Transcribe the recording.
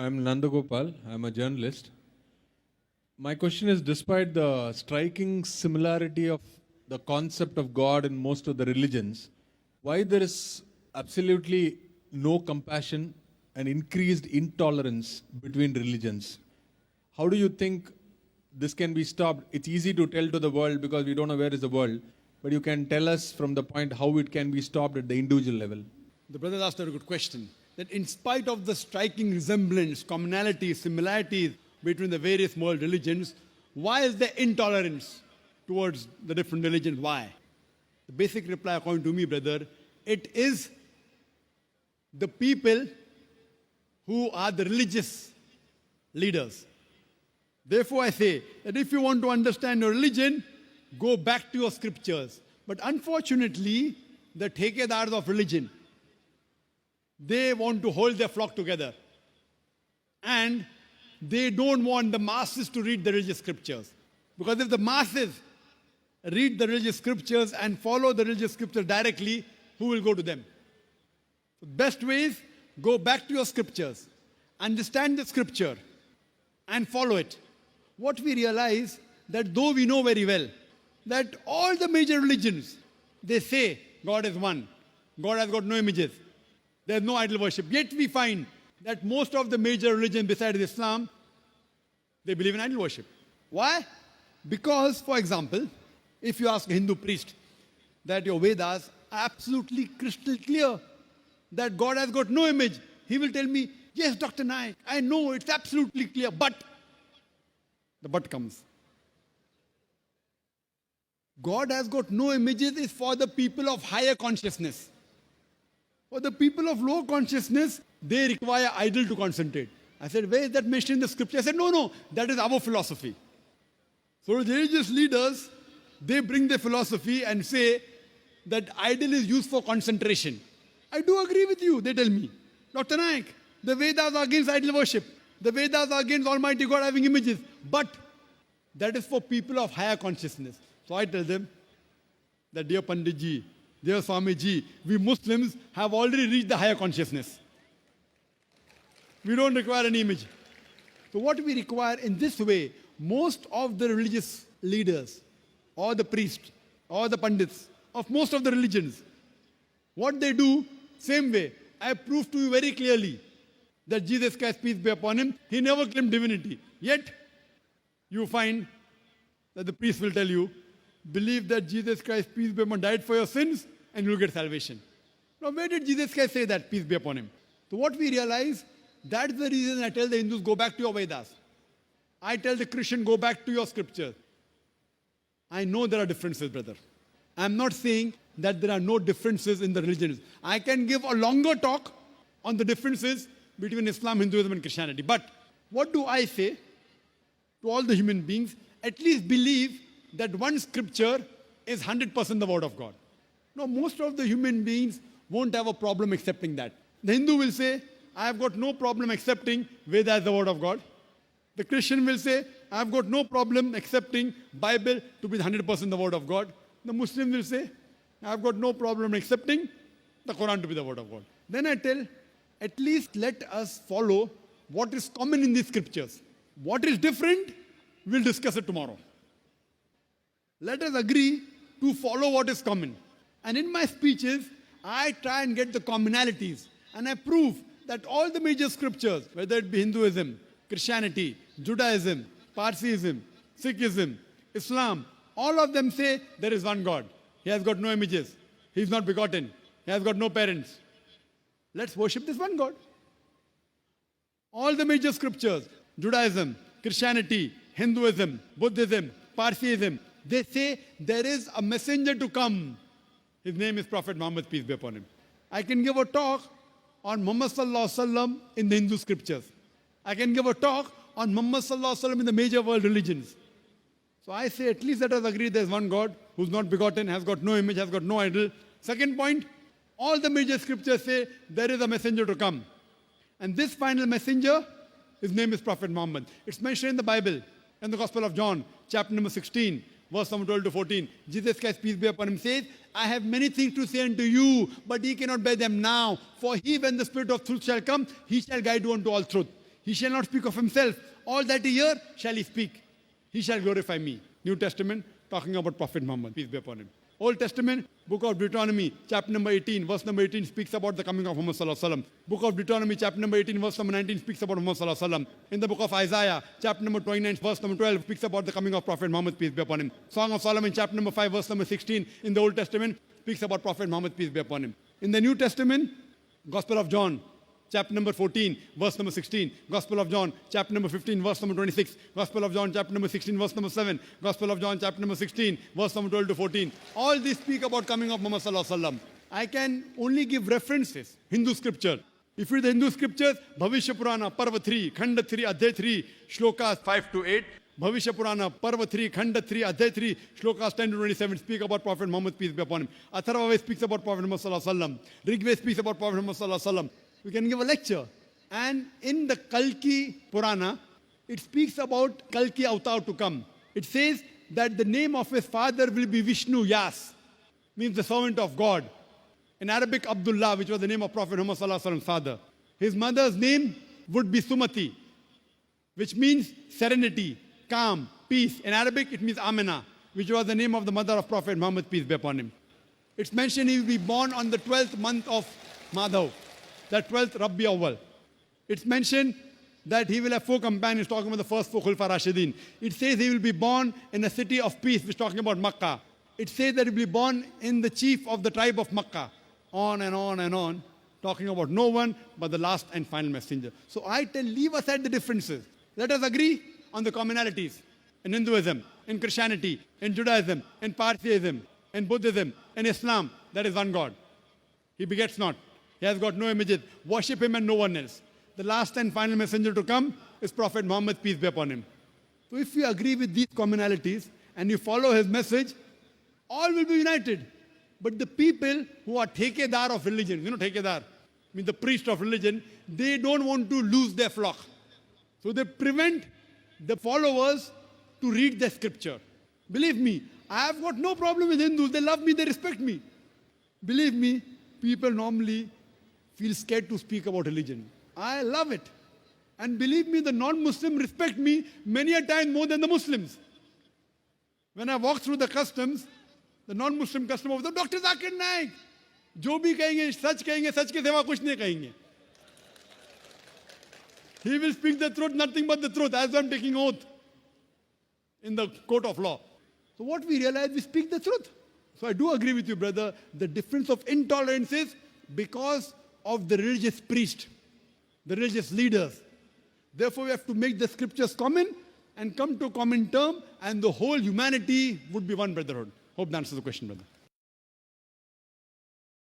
I'm Nandagopal. I'm a journalist. My question is, despite the striking similarity of the concept of God in most of the religions, why there is absolutely no compassion and increased intolerance between religions? How do you think this can be stopped? It's easy to tell to the world because we don't know where is the world, but you can tell us from the point how it can be stopped at the individual level. The brother asked a good question. That in spite of the striking resemblance, commonalities, similarities between the various world religions, why is there intolerance towards the different religions? Why? The basic reply, according to me, brother, it is the people who are the religious leaders. Therefore, I say that if you want to understand your religion, go back to your scriptures. But unfortunately, the thekedars of religion, they want to hold their flock together. And they don't want the masses to read the religious scriptures. Because if the masses read the religious scriptures and follow the religious scriptures directly, who will go to them? The best way is go back to your scriptures, understand the scripture, and follow it. What we realize that though we know very well that all the major religions, they say God is one, God has got no images, there's no idol worship. Yet we find that most of the major religions besides Islam, they believe in idol worship. Why? Because, for example, if you ask a Hindu priest that your Vedas are absolutely crystal clear that God has got no image, he will tell me, yes, Dr. Naik, I know it's absolutely clear, but the but comes. God has got no images is for the people of higher consciousness. For the people of low consciousness, they require idol to concentrate. I said, where is that mentioned in the scripture? I said, no, that is our philosophy. So the religious leaders, they bring their philosophy and say that idol is used for concentration. I do agree with you, they tell me. Dr. Naik, the Vedas are against idol worship. The Vedas are against Almighty God having images. But that is for people of higher consciousness. So I tell them that, dear Panditji, dear Swamiji, we Muslims have already reached the higher consciousness. We don't require any image. So what we require in this way, most of the religious leaders or the priests or the pandits of most of the religions, what they do, same way. I prove to you very clearly that Jesus Christ, peace be upon him, he never claimed divinity. Yet, you find that the priest will tell you, believe that Jesus Christ, peace be upon him, died for your sins and you'll get salvation. Now, where did Jesus Christ say that, peace be upon him? So what we realize, that's the reason I tell the Hindus, go back to your Vedas. I tell the Christian, go back to your scriptures. I know there are differences, brother. I'm not saying that there are no differences in the religions. I can give a longer talk on the differences between Islam, Hinduism and Christianity. But what do I say to all the human beings? At least believe that one scripture is 100% the word of God. Now, most of the human beings won't have a problem accepting that. The Hindu will say, I have got no problem accepting Veda as the word of God. The Christian will say, I have got no problem accepting Bible to be 100% the word of God. The Muslim will say, I have got no problem accepting the Quran to be the word of God. Then I tell, at least let us follow what is common in these scriptures. What is different, we'll discuss it tomorrow. Let us agree to follow what is common. And in my speeches, I try and get the commonalities. And I prove that all the major scriptures, whether it be Hinduism, Christianity, Judaism, Parsiism, Sikhism, Islam, all of them say there is one God. He has got no images. He is not begotten. He has got no parents. Let's worship this one God. All the major scriptures, Judaism, Christianity, Hinduism, Buddhism, Parsiism, they say there is a messenger to come. His name is Prophet Muhammad, peace be upon him. I can give a talk on Muhammad Sallallahu Alaihi Wasallam in the Hindu scriptures. I can give a talk on Muhammad Sallallahu Alaihi Wasallam in the major world religions. So I say at least let us agree there is one God who's not begotten, has got no image, has got no idol. Second point, all the major scriptures say there is a messenger to come. And this final messenger, his name is Prophet Muhammad. It's mentioned in the Bible, in the Gospel of John, chapter number 16, verse number 12 to 14. Jesus Christ, peace be upon him, says, I have many things to say unto you, but ye cannot bear them now. For he, when the Spirit of truth shall come, he shall guide you unto all truth. He shall not speak of himself. All that he hear shall he speak. He shall glorify me. New Testament, talking about Prophet Muhammad, peace be upon him. Old Testament, book of Deuteronomy, chapter number 18, verse number 18 speaks about the coming of Muhammad sallallahu alaihi wasallam. Book of Deuteronomy, chapter number 18, verse number 19 speaks about Muhammad sallallahu alaihi wasallam. In the book of Isaiah, chapter number 29, verse number 12 speaks about the coming of Prophet Muhammad, peace be upon him. Song of Solomon, chapter number 5, verse number 16 in the Old Testament speaks about Prophet Muhammad, peace be upon him. In the New Testament, Gospel of John, chapter number 14, verse number 16. Gospel of John, chapter number 15, verse number 26. Gospel of John, chapter number 16, verse number 7. Gospel of John, chapter number 16, verse number 12 to 14. All these speak about coming of Muhammad sallallahu alaihi wasallam. I can only give references, Hindu scripture. If you read the Hindu scriptures, Bhavishya Purana, Parva 3, Khanda 3, Adhyay 3, Shlokas 5 to 8. Bhavishya Purana, Parva 3, Khanda 3, Adhyay 3, Shlokas 10 to 27 speak about Prophet Muhammad, peace be upon him. Atharva Ved speaks about Prophet Muhammad sallallahu alaihi wasallam. Rig Ved speaks about Prophet Muhammad sallallahu alaihi wasallam. We can give a lecture. And in the Kalki Purana, it speaks about Kalki avatar to come. It says that the name of his father will be Vishnu Yas, means the servant of God. In Arabic, Abdullah, which was the name of Prophet Muhammad sallallahu alaihi wasallam's father. His mother's name would be Sumati, which means serenity, calm, peace. In Arabic, it means Amina, which was the name of the mother of Prophet Muhammad, peace be upon him. It's mentioned he will be born on the 12th month of Madhav, the 12th Rabbi Awwal. It's mentioned that he will have 4 companions, talking about the first 4 Khulfa Rashidin. It says he will be born in a city of peace, which is talking about Makkah. It says that he will be born in the chief of the tribe of Makkah. On and on and on, talking about no one but the last and final messenger. So I tell, leave aside the differences. Let us agree on the commonalities in Hinduism, in Christianity, in Judaism, in Parsiism, in Buddhism, in Islam. There is one God. He begets not. He has got no images. Worship him and no one else. The last and final messenger to come is Prophet Muhammad, peace be upon him. So if you agree with these commonalities and you follow his message, all will be united. But the people who are thekedar of religion, you know thekedar, means the priest of religion, they don't want to lose their flock. So they prevent the followers to read the scripture. Believe me, I have got no problem with Hindus. They love me, they respect me. Believe me, people normally feel scared to speak about religion. I love it. And believe me, the non-Muslim respect me many a time more than the Muslims. When I walk through the customs, the non-Muslim customer of the Dr. Zakir Naik, जो भी कहेंगे सच कहेंगे, सच के सिवा कुछ नहीं कहेंगे. He will speak the truth, nothing but the truth, as I'm taking oath in the court of law. So what we realize, we speak the truth. So I do agree with you, brother. The difference of intolerance is because of the religious priest, the religious leaders. Therefore, we have to make the scriptures common and come to a common term, and the whole humanity would be one brotherhood. Hope that answers the question, brother.